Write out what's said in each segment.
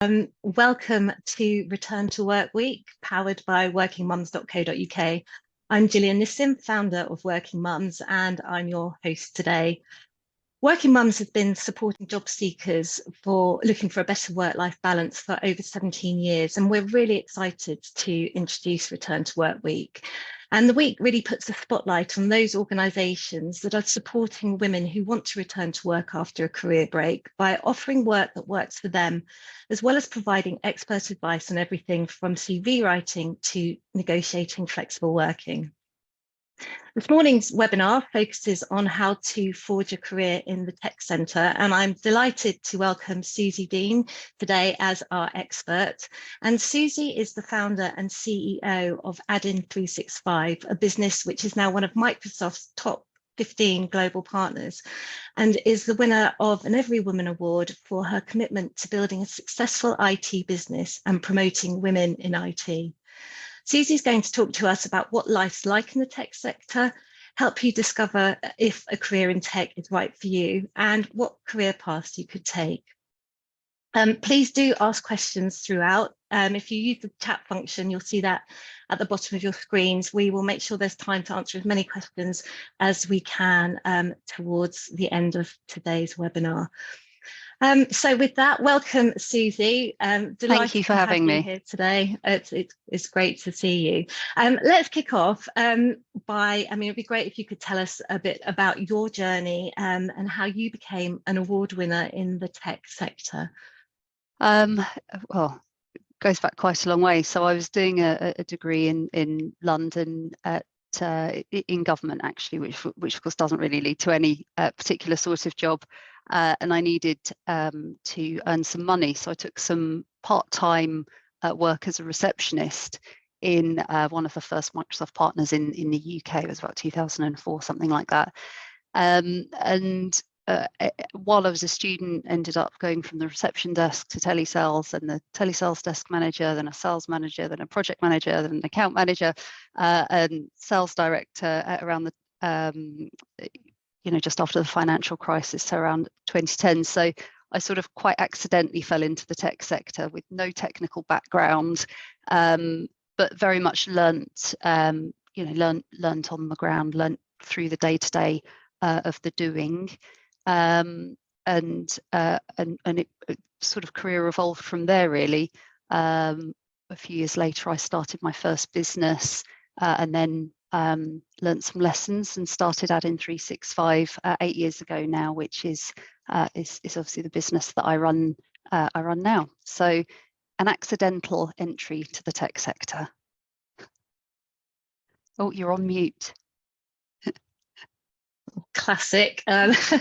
Welcome to Return to Work Week, powered by Workingmums.co.uk. I'm Gillian Nissim, founder of Working Mums, and I'm your host today. Working Mums has been supporting job seekers for looking for a better work-life balance for over 17 years, and we're really excited to introduce Return to Work Week. And the week really puts a spotlight on those organisations that are supporting women who want to return to work after a career break by offering work that works for them, as well as providing expert advice on everything from CV writing to negotiating flexible working. This morning's webinar focuses on how to forge a career in the tech centre, and I'm delighted to welcome Susie Dean today as our expert. And Susie is the founder and CEO of Add-in 365, a business which is now one of Microsoft's top 15 global partners, and is the winner of an Every Woman Award for her commitment to building a successful IT business and promoting women in IT. Susie's going to talk to us about what life's like in the tech sector, help you discover if a career in tech is right for you, and what career paths you could take. Please do ask questions throughout. If you use the chat function, you'll see that at the bottom of your screens. We will make sure there's time to answer as many questions as we can towards the end of today's webinar. So with that, welcome, Susie. Thank you for having me here today. It's great to see you. Let's kick off it'd be great if you could tell us a bit about your journey and how you became an award winner in the tech sector. Well, it goes back quite a long way. So I was doing a degree in London in government, actually, which of course doesn't really lead to any particular sort of job. And I needed to earn some money. So I took some part-time work as a receptionist in one of the first Microsoft partners in the UK. It was about 2004, something like that. While I was a student, ended up going from the reception desk to telesales, and the telesales desk manager, then a sales manager, then a project manager, then an account manager, and sales director around the just after the financial crisis, so around 2010. So I sort of quite accidentally fell into the tech sector with no technical background, but very much learnt on the ground, learnt through the day-to-day of the doing, and it sort of career evolved from there, really. A few years later, I started my first business, and then learnt some lessons and started Add-in 365 8 years ago now, which is obviously the business that I run now. So an accidental entry to the tech sector. Oh, you're on mute. Classic. That's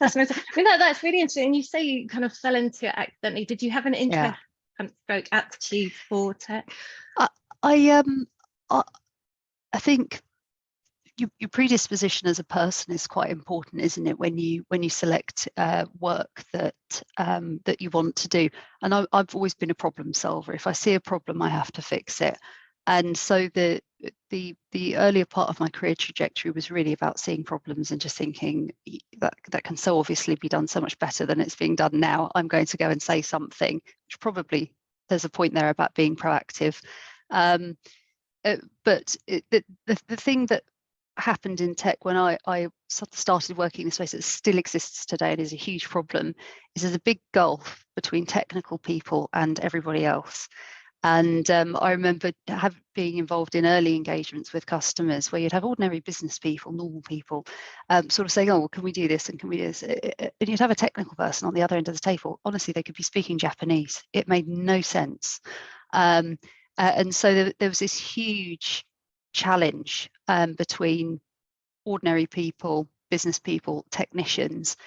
really interesting. You say you kind of fell into it accidentally. Did you have an interest, stroke aptitude for tech? I think your predisposition as a person is quite important, isn't it? When you select work that you want to do. And I've always been a problem solver. If I see a problem, I have to fix it. And so the earlier part of my career trajectory was really about seeing problems and just thinking that can so obviously be done so much better than it's being done now. I'm going to go and say something, which probably there's a point there about being proactive. But the thing that happened in tech when I started working in this space that still exists today and is a huge problem is there's a big gulf between technical people and everybody else. And I remember being involved in early engagements with customers where you'd have ordinary business people, normal people, sort of saying, oh, well, can we do this and can we do this? And you'd have a technical person on the other end of the table. Honestly, they could be speaking Japanese. It made no sense. And so there was this huge challenge between ordinary people, business people, technicians,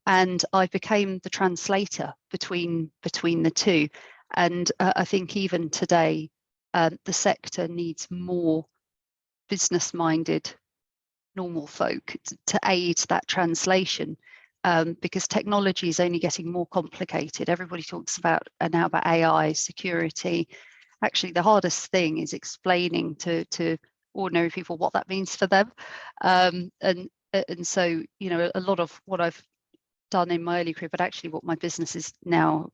and I became the translator between the two. And I think even today, the sector needs more business-minded, normal folk to aid that translation, because technology is only getting more complicated. Everybody talks now about AI, security. Actually, the hardest thing is explaining to ordinary people what that means for them. And so, a lot of what I've done in my early career, but actually what my business is now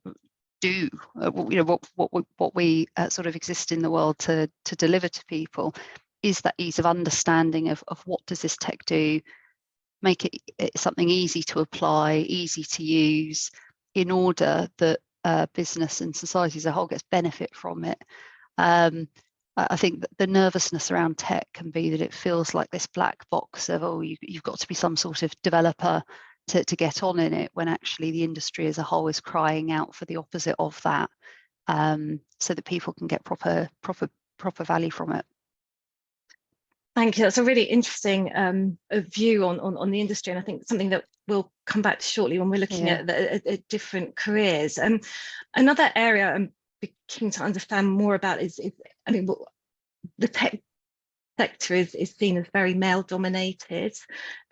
do, what we sort of exist in the world to deliver to people, is that ease of understanding of what does this tech do, make it something easy to apply, easy to use, in order that business and society as a whole gets benefit from it. I think that the nervousness around tech can be that it feels like this black box of, oh, you've got to be some sort of developer to get on in it, when actually the industry as a whole is crying out for the opposite of that, so that people can get proper value from it. Thank you. That's a really interesting view on the industry, and I think something that we'll come back to shortly when we're looking at different careers. Another area I'm keen to understand more about is I mean, the tech sector is seen as very male dominated,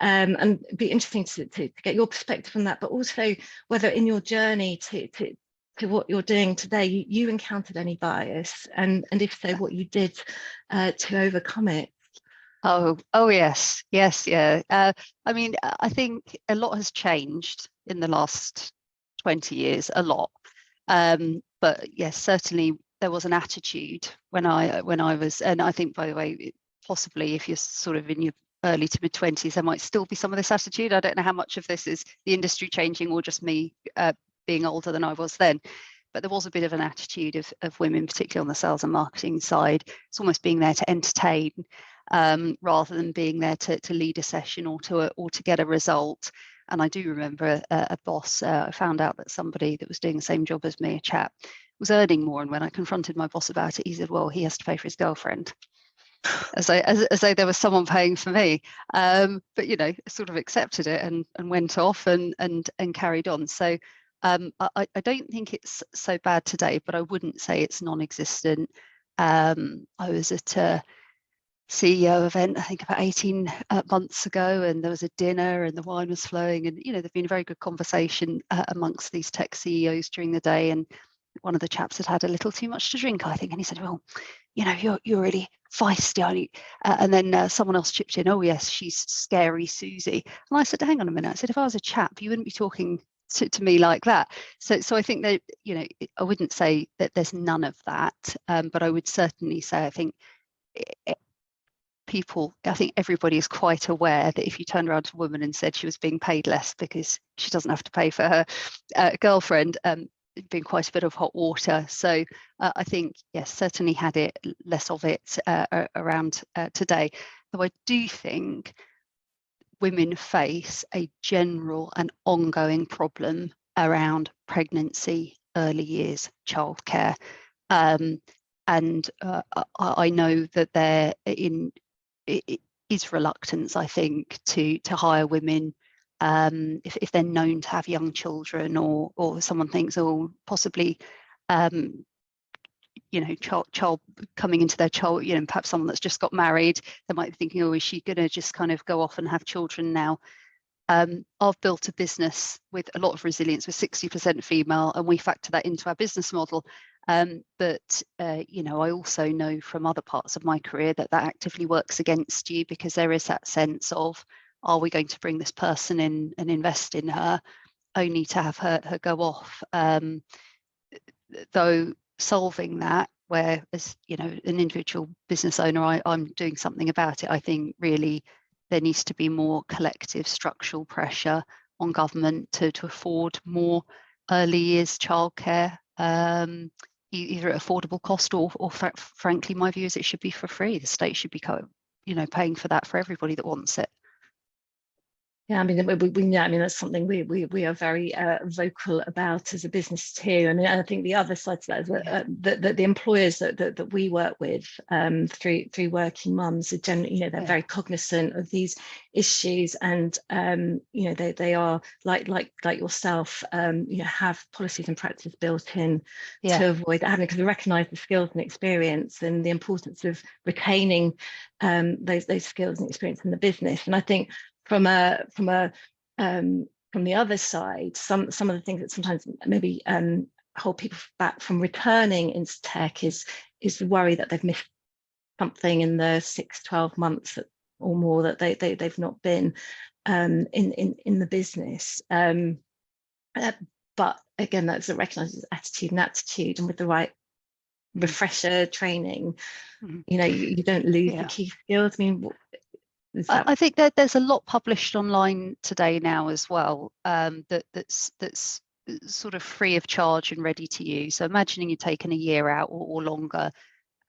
and it'd be interesting to get your perspective on that, but also whether in your journey to what you're doing today, you encountered any bias, and if so, what you did to overcome it. Oh yes, yeah. I mean, I think a lot has changed in the last 20 years, a lot. But yes, certainly there was an attitude when I was, and I think, by the way, possibly if you're sort of in your early to mid 20s, there might still be some of this attitude. I don't know how much of this is the industry changing or just me being older than I was then. But there was a bit of an attitude of women, particularly on the sales and marketing side. It's almost being there to entertain, rather than being there to lead a session or to get a result. And I do remember a boss, I found out that somebody that was doing the same job as me, a chap, was earning more. And when I confronted my boss about it, he said, well, he has to pay for his girlfriend. As though there was someone paying for me. But, you know, sort of accepted it and went off and carried on. So I don't think it's so bad today, but I wouldn't say it's non-existent. I was at a CEO event, I think about 18 months ago, and there was a dinner and the wine was flowing, and, you know, there'd been a very good conversation amongst these tech CEOs during the day, and one of the chaps had a little too much to drink, I think, and he said, well, you know, you're really feisty. And then someone else chipped in, oh yes, she's scary Susie. And I said, hang on a minute. I said, if I was a chap, you wouldn't be talking to me like that. So I think that, you know, I wouldn't say that there's none of that, but I would certainly say I think I think everybody is quite aware that if you turned around to a woman and said she was being paid less because she doesn't have to pay for her girlfriend, it'd been quite a bit of hot water. So I think, yes, certainly had it, less of it around today. Though I do think women face a general and ongoing problem around pregnancy, early years, childcare. And I know that there is reluctance, I think, to hire women if they're known to have young children, or someone thinks, oh, possibly you know, child coming into their child, you know, perhaps someone that's just got married, they might be thinking, oh, is she going to just kind of go off and have children now? I've built a business with a lot of resilience, with 60% female, and we factor that into our business model. But you know, I also know from other parts of my career that actively works against you, because there is that sense of, are we going to bring this person in and invest in her only to have her go off? Though solving that, where, as you know, an individual business owner, I'm doing something about it, I think really there needs to be more collective structural pressure on government to afford more early years childcare, either at affordable cost or frankly, my view is it should be for free. The state should be, you know, paying for that for everybody that wants it. Yeah, I mean, we I mean, that's something we are very vocal about as a business too. I mean, I think the other side to that is that the employers that we work with through Working Mums are generally, you know, they're very cognizant of these issues, and you know, they are like yourself, you know, have policies and practice built in to avoid that happening, because we recognise the skills and experience and the importance of retaining those skills and experience in the business. And I think from the other side, some of the things that sometimes maybe hold people back from returning into tech is the worry that they've missed something in the 6-12 months or more that they've not been in the business. But again, that's a recognises attitude and aptitude, and with the right refresher training, you know, you don't lose the Yeah. key skills. I mean, is that? I think that there's a lot published online today now as well, that's sort of free of charge and ready to use. So imagining you've taken a year out or longer,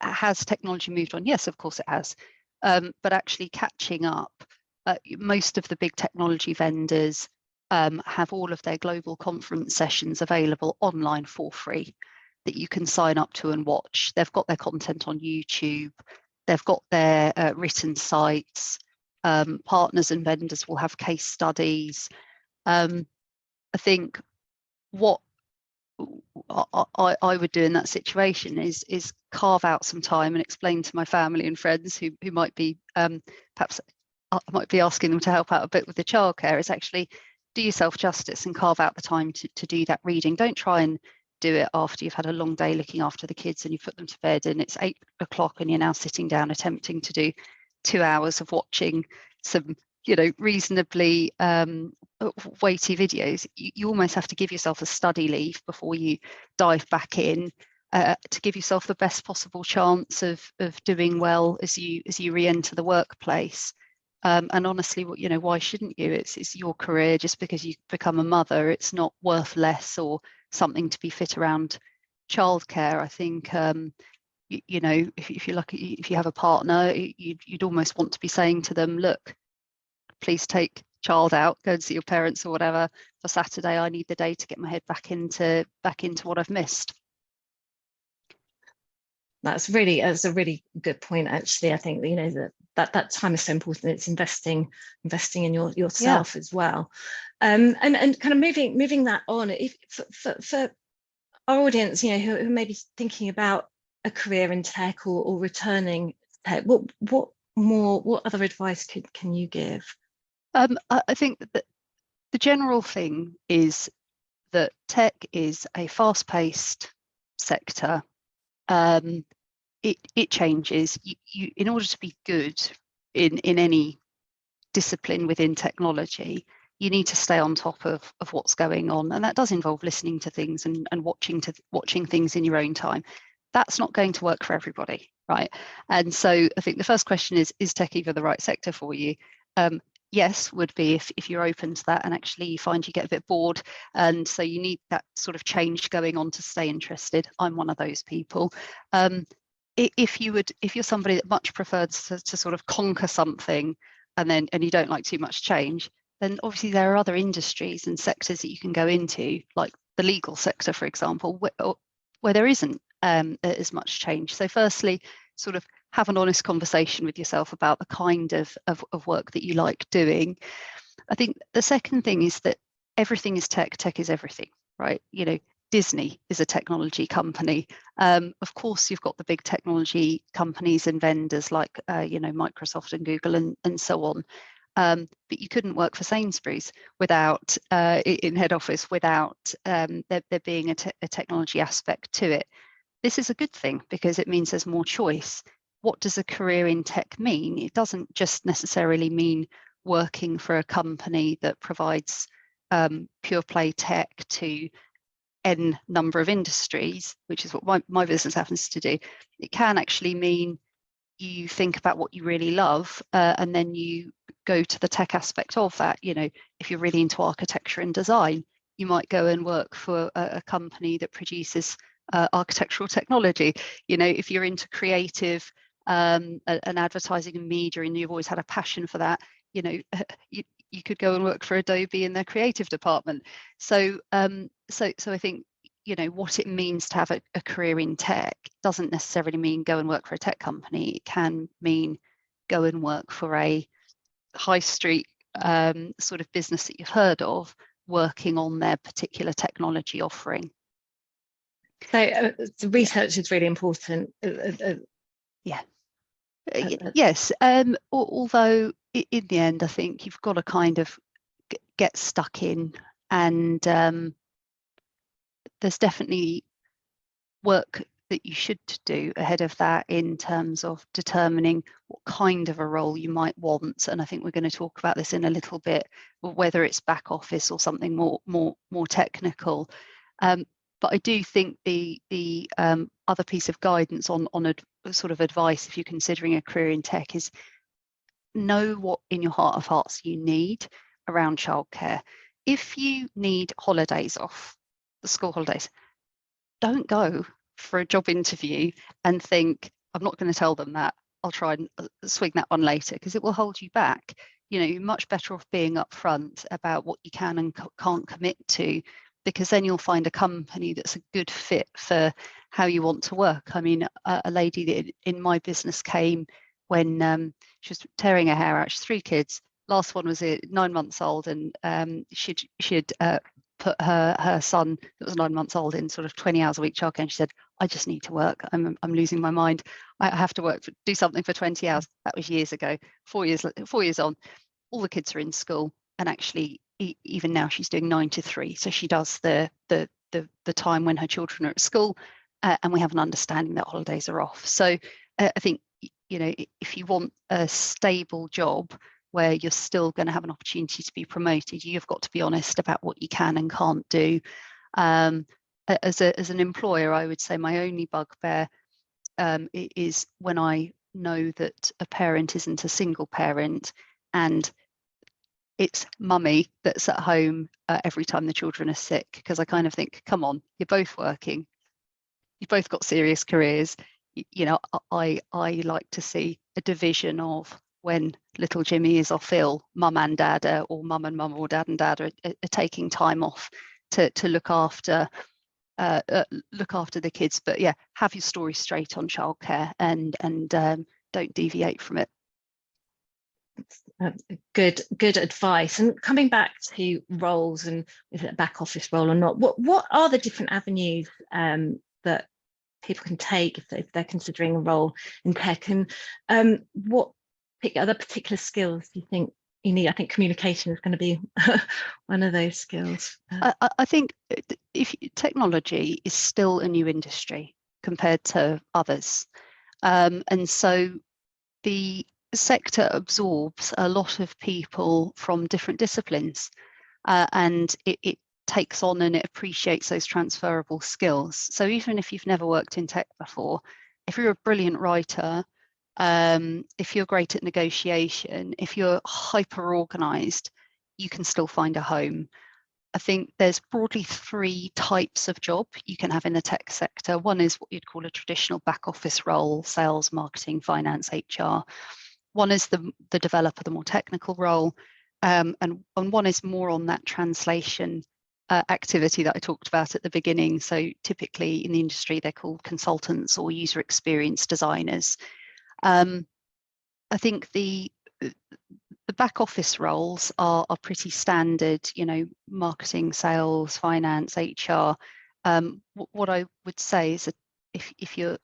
has technology moved on? Yes, of course it has. But actually catching up, most of the big technology vendors have all of their global conference sessions available online for free that you can sign up to and watch. They've got their content on YouTube. They've got their written sites. Partners and vendors will have case studies. I think what I would do in that situation is carve out some time and explain to my family and friends who might be perhaps I might be asking them to help out a bit with the childcare, is actually do yourself justice and carve out the time to do that reading. Don't try and do it after you've had a long day looking after the kids and you put them to bed and it's 8 o'clock and you're now sitting down attempting to do 2 hours of watching some, you know, reasonably weighty videos. You almost have to give yourself a study leave before you dive back in, to give yourself the best possible chance of doing well as you re-enter the workplace. And honestly, you know, why shouldn't you? It's your career. Just because you become a mother, it's not worth less or something to be fit around childcare. I think you know, if you're lucky, if you have a partner, you'd almost want to be saying to them, look, please take child out, go and see your parents or whatever for Saturday. I need the day to get my head back into what I've missed. That's a really good point, actually. I think, you know, that time is so important. It's investing in yourself as well. And kind of moving that on, if for our audience, you know, who may be thinking about a career in tech or returning to tech, what other advice can you give? I think that the general thing is that tech is a fast-paced sector. It changes. You in order to be good in any discipline within technology, you need to stay on top of what's going on, and that does involve listening to things and watching things in your own time. That's not going to work for everybody, right? And so I think the first question is tech either the right sector for you? Yes, would be if you're open to that and actually you find you get a bit bored, and so you need that sort of change going on to stay interested. I'm one of those people. If you're somebody that much prefers to sort of conquer something and you don't like too much change, then obviously there are other industries and sectors that you can go into, like the legal sector, for example, where there isn't as much change. So firstly, sort of have an honest conversation with yourself about the kind of work that you like doing. I think the second thing is that everything is tech. Tech is everything, right? You know, Disney is a technology company. Of course, you've got the big technology companies and vendors like, you know, Microsoft and Google and so on. But you couldn't work for Sainsbury's without, in head office, without there being a technology aspect to it. This is a good thing because it means there's more choice. What does a career in tech mean? It doesn't just necessarily mean working for a company that provides pure play tech to N number of industries, which is what my business happens to do. It can actually mean you think about what you really love, and then you go to the tech aspect of that. You know, if you're really into architecture and design, you might go and work for a company that produces architectural technology. You know, if you're into creative and advertising and media and you've always had a passion for that, you know, you could go and work for Adobe in their creative department. So so I think, you know, what it means to have a career in tech doesn't necessarily mean go and work for a tech company. It can mean go and work for a high street sort of business that you've heard of, working on their particular technology offering. So the research is really important. Yeah. Yes. Although in the end, I think you've got to kind of get stuck in, and there's definitely work that you should do ahead of that in terms of determining what kind of a role you might want. And I think we're going to talk about this in a little bit, whether it's back office or something more technical. But I do think the other piece of guidance on a sort of advice if you're considering a career in tech is know what in your heart of hearts you need around childcare. If you need holidays off, the school holidays, don't go for a job interview and think, I'm not going to tell them that. I'll try and swing that one later, because it will hold you back. You know, you're much better off being upfront about what you can and can't commit to, because then you'll find a company that's a good fit for how you want to work. I mean, a lady that in my business came when she was tearing her hair out. She's 3 kids. Last one was 9 months old, and she'd put her son that was 9 months old in sort of 20 hours a week childcare, and she said, I just need to work. I'm losing my mind. I have to work, do something for 20 hours. That was years ago. 4 years on, all the kids are in school, and actually even now she's doing 9 to 3. So she does the time when her children are at school, and we have an understanding that holidays are off. So I think, you know, if you want a stable job where you're still going to have an opportunity to be promoted, you've got to be honest about what you can and can't do. As an employer, I would say my only bugbear is when I know that a parent isn't a single parent and it's mummy that's at home every time the children are sick, because I kind of think, come on, you're both working, you've both got serious careers. You know, I like to see a division of when little Jimmy is off ill, mum and dad or mum and mum or dad and dad are taking time off to look after the kids. But yeah, have your story straight on childcare and don't deviate from it. Good advice. And coming back to roles, and is it a back office role or not, what are the different avenues that people can take if they're considering a role in tech, and what other particular skills do you think you need? I think communication is going to be one of those skills. I think if technology is still a new industry compared to others, and so the sector absorbs a lot of people from different disciplines, and it takes on and it appreciates those transferable skills. So even if you've never worked in tech before, if you're a brilliant writer, if you're great at negotiation, if you're hyper organized, you can still find a home. I think there's broadly 3 types of job you can have in the tech sector. One is what you'd call a traditional back office role, sales, marketing, finance, HR. One is the developer, the more technical role, and one is more on that translation activity that I talked about at the beginning. So typically in the industry, they're called consultants or user experience designers. I think the back office roles are pretty standard, you know, marketing, sales, finance, HR. What I would say is that if you're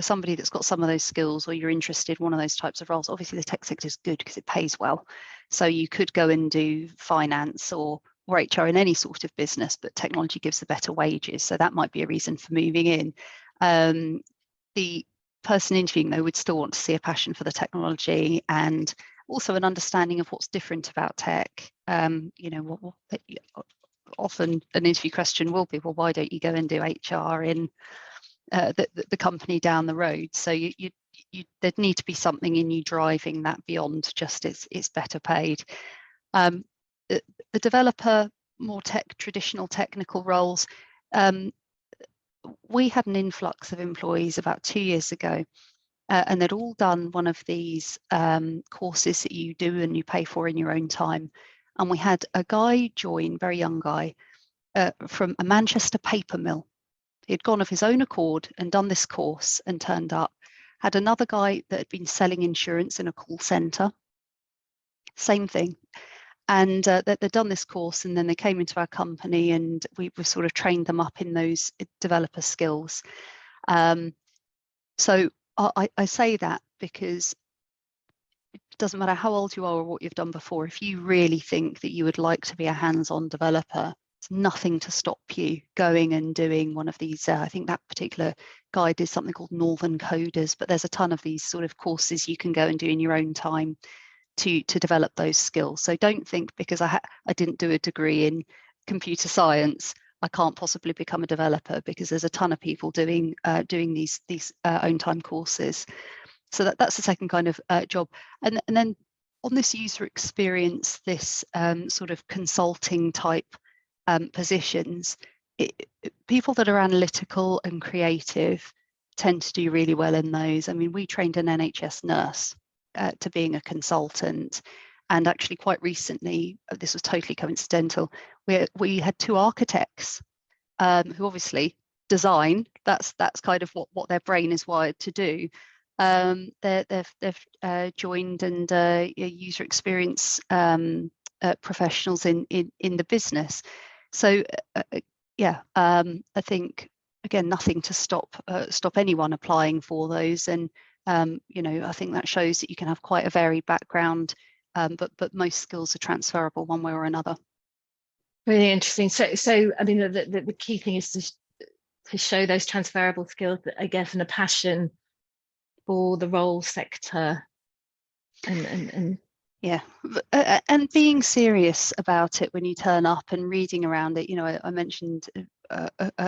somebody that's got some of those skills, or you're interested in one of those types of roles, obviously the tech sector is good because it pays well. So you could go and do finance or HR in any sort of business, but technology gives the better wages. So that might be a reason for moving in. The person interviewing, though, would still want to see a passion for the technology and also an understanding of what's different about tech. You know, often an interview question will be, well, why don't you go and do HR in the company down the road? So there'd need to be something in you driving that beyond just it's better paid. The developer, more traditional technical roles, we had an influx of employees about 2 years ago, and they'd all done one of these courses that you do and you pay for in your own time. And we had a guy join, very young guy, from a Manchester paper mill. He'd gone of his own accord and done this course and turned up. Had another guy that had been selling insurance in a call centre, same thing. And they'd done this course, and then they came into our company, and we sort of trained them up in those developer skills. So I say that because it doesn't matter how old you are or what you've done before. If you really think that you would like to be a hands-on developer, there's nothing to stop you going and doing one of these. I think that particular guy did something called Northern Coders, but there's a ton of these sort of courses you can go and do in your own time to develop those skills. So don't think because I didn't do a degree in computer science, I can't possibly become a developer because there's a ton of people doing these own time courses. So that's the second kind of job. And then on this user experience, this sort of consulting type positions, people that are analytical and creative tend to do really well in those. I mean, we trained an NHS nurse to being a consultant. And actually quite recently, this was totally coincidental, we had two architects who obviously design, that's kind of what their brain is wired to do. They've joined and user experience professionals in the business. So yeah, I think again, nothing to stop anyone applying for those. And you know, I think that shows that you can have quite a varied background, but most skills are transferable one way or another. Really interesting. So I mean, the key thing is to show those transferable skills, I guess, and a passion for the role, sector, and yeah, and being serious about it when you turn up and reading around it. You know, I mentioned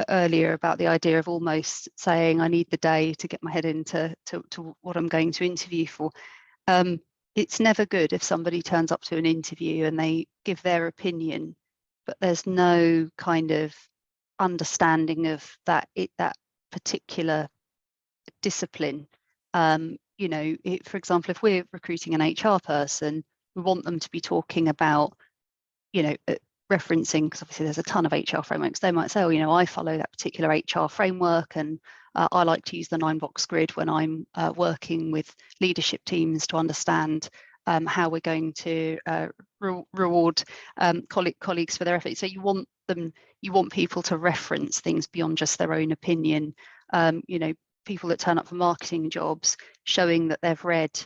earlier about the idea of almost saying I need the day to get my head into to what I'm going to interview for. It's never good if somebody turns up to an interview and they give their opinion, but there's no kind of understanding of that particular discipline. You know, for example, if we're recruiting an HR person, we want them to be talking about, you know, referencing, because obviously there's a ton of HR frameworks. They might say, oh, you know, I follow that particular HR framework, and I like to use the 9-box grid when I'm working with leadership teams to understand how we're going to reward colleagues for their effort. So you want people to reference things beyond just their own opinion. You know, people that turn up for marketing jobs, showing that they've read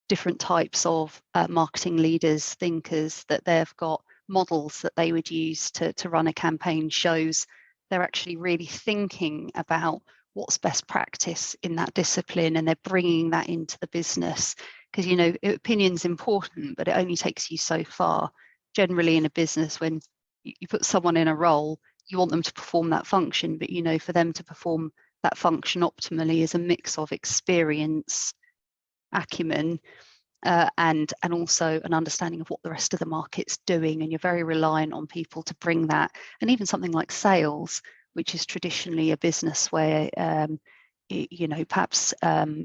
different types of marketing leaders, thinkers, that they've got models that they would use to run a campaign, shows they're actually really thinking about what's best practice in that discipline, and they're bringing that into the business. Because, you know, opinion's important, but it only takes you so far. Generally in a business, when you put someone in a role, you want them to perform that function, but, you know, for them to perform that function optimally is a mix of experience, acumen, and also an understanding of what the rest of the market's doing. And you're very reliant on people to bring that. And even something like sales, which is traditionally a business where you know, perhaps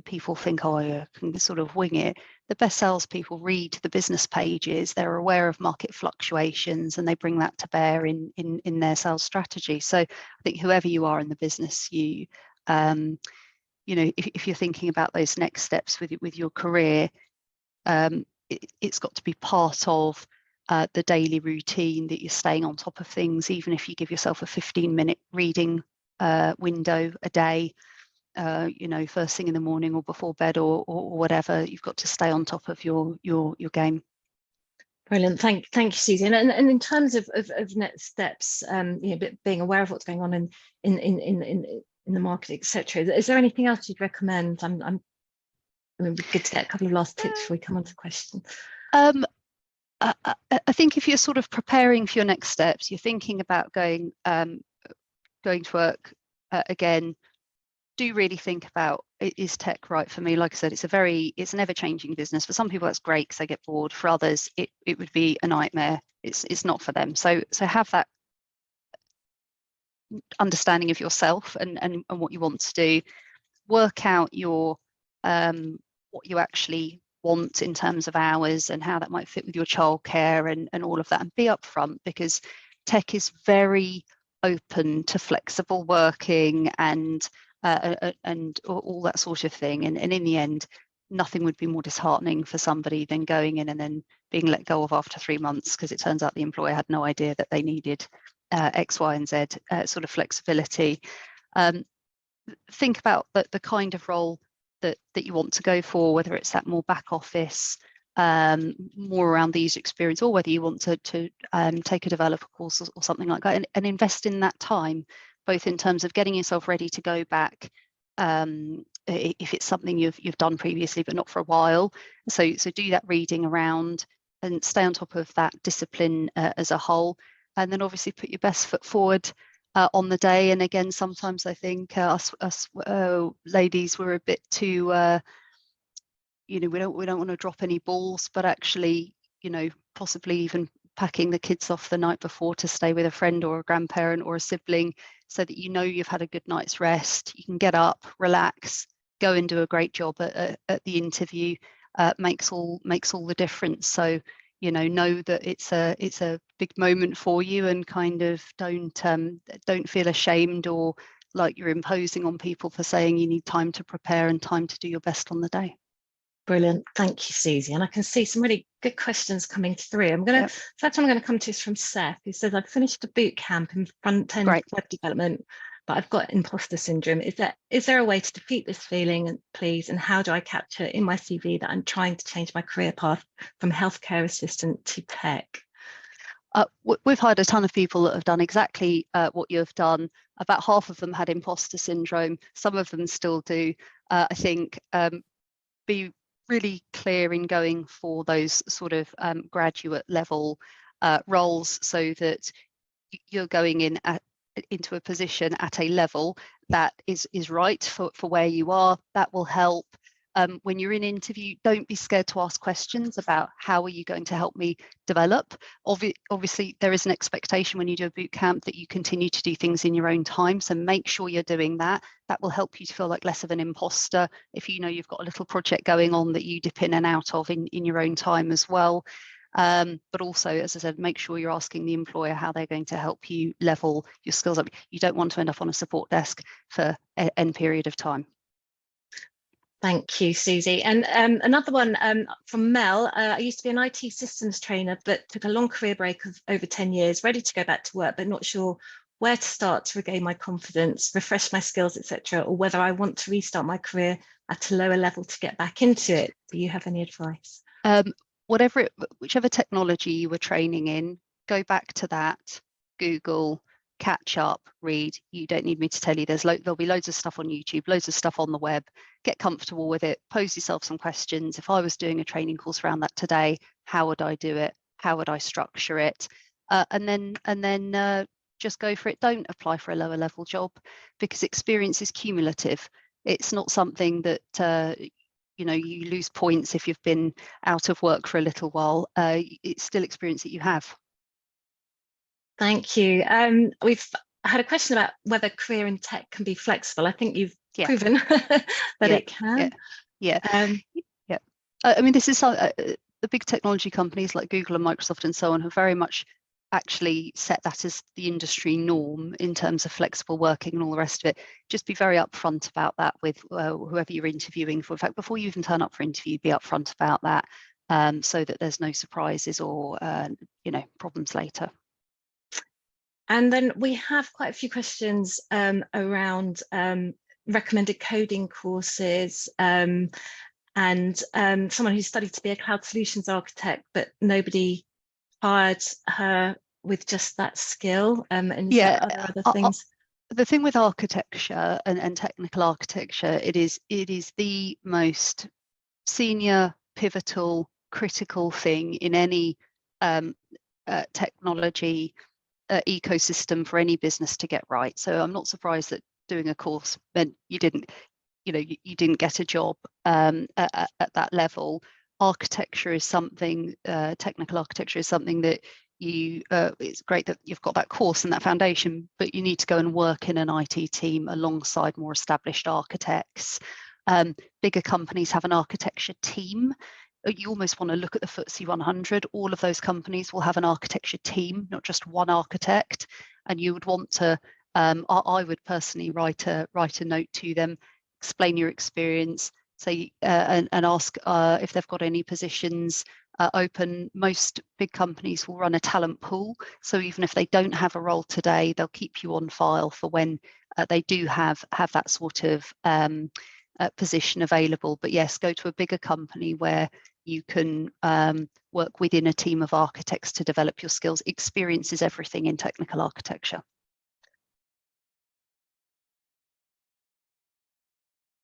people think, oh, I can sort of wing it. The best salespeople read the business pages, they're aware of market fluctuations, and they bring that to bear in their sales strategy. So I think whoever you are in the business, you know, if you're thinking about those next steps with your career, it's got to be part of the daily routine, that you're staying on top of things. Even if you give yourself a 15-minute reading window a day, you know, first thing in the morning or before bed or whatever, you've got to stay on top of your game. Brilliant. Thank you, Susie. And in terms of next steps, you know, being aware of what's going on in the market, etc. Is there anything else you'd recommend? I mean, it'd be good to get a couple of last tips before we come on to questions. I think if you're sort of preparing for your next steps, you're thinking about going to work again, do really think about, is tech right for me? Like I said, it's an ever-changing business. For some people that's great because they get bored. For others, it would be a nightmare. It's not for them. So have that understanding of yourself and what you want to do. Work out your what you actually want in terms of hours and how that might fit with your childcare and all of that, and be upfront, because tech is very open to flexible working and all that sort of thing. And in the end, nothing would be more disheartening for somebody than going in and then being let go of after 3 months because it turns out the employer had no idea that they needed X, Y, and Z sort of flexibility. Think about the kind of role that you want to go for, whether it's that more back office, more around the user experience, or whether you want to take a developer course or something like that, and invest in that time, both in terms of getting yourself ready to go back if it's something you've done previously but not for a while. So do that reading around and stay on top of that discipline as a whole. and then obviously put your best foot forward on the day. And again, sometimes I think us ladies, we're a bit too, we don't want to drop any balls, but actually, possibly even packing the kids off the night before to stay with a friend or a grandparent or a sibling, so that you've had a good night's rest. You can get up, relax, go and do a great job at the interview. Makes all the difference. So know that it's a big moment for you, and kind of don't feel ashamed or like you're imposing on people for saying you need time to prepare and time to do your best on the day. Brilliant. Thank you, Susie. And I can see some really good questions coming through. First one I'm going to come to is from Seth, who says, I've finished a boot camp in front-end web development, but I've got imposter syndrome. Is there a way to defeat this feeling, please? And how do I capture in my CV that I'm trying to change my career path from healthcare assistant to tech? We've hired a ton of people that have done exactly what you've done. About half of them had imposter syndrome. Some of them still do. I think be really clear in going for those sort of graduate level roles, so that you're going into a position at a level that is right for where you are. That will help. When you're in interview, don't be scared to ask questions about how are you going to help me develop. Obviously, there is an expectation when you do a boot camp that you continue to do things in your own time. So make sure you're doing that. That will help you to feel like less of an imposter if you've got a little project going on that you dip in and out of in your own time as well. But also, as I said, make sure you're asking the employer how they're going to help you level your skills up. You don't want to end up on a support desk for any period of time. Thank you, Susie. And another one from Mel. I used to be an IT systems trainer, but took a long career break of over 10 years, ready to go back to work, but not sure where to start to regain my confidence, refresh my skills, etc., or whether I want to restart my career at a lower level to get back into it. Do you have any advice? Whichever technology you were training in, go back to that, Google, catch up, read. You don't need me to tell you. There'll be loads of stuff on YouTube, loads of stuff on the web. Get comfortable with it. Pose yourself some questions. If I was doing a training course around that today, how would I do it? How would I structure it? And then just go for it. Don't apply for a lower level job, because experience is cumulative. It's not something that you lose points if you've been out of work for a little while. It's still experience that you have. Thank you. We've had a question about whether career in tech can be flexible. I think you've proven that it can. Yeah. I mean, this is the big technology companies like Google and Microsoft and so on have very much actually set that as the industry norm in terms of flexible working and all the rest of it. Just be very upfront about that with whoever you're interviewing for. In fact, before you even turn up for interview, be upfront about that, so that there's no surprises or problems later. And then we have quite a few questions around recommended coding courses, and someone who studied to be a cloud solutions architect, but nobody hired her with just that skill. And other things. The thing with architecture and technical architecture, it is the most senior, pivotal, critical thing in any technology ecosystem for any business to get right. So I'm not surprised that doing a course meant you didn't get a job at that level. Architecture is something, technical architecture is something that it's great that you've got that course and that foundation, but you need to go and work in an IT team alongside more established architects. Bigger companies have an architecture team. You almost want to look at the FTSE 100. All of those companies will have an architecture team, not just one architect. And you would want to, I would personally write a note to them, explain your experience, say, and ask if they've got any positions open. Most big companies will run a talent pool. So even if they don't have a role today, they'll keep you on file for when they do have that sort of position available. But yes, go to a bigger company where you can work within a team of architects to develop your skills. Experience is everything in technical architecture.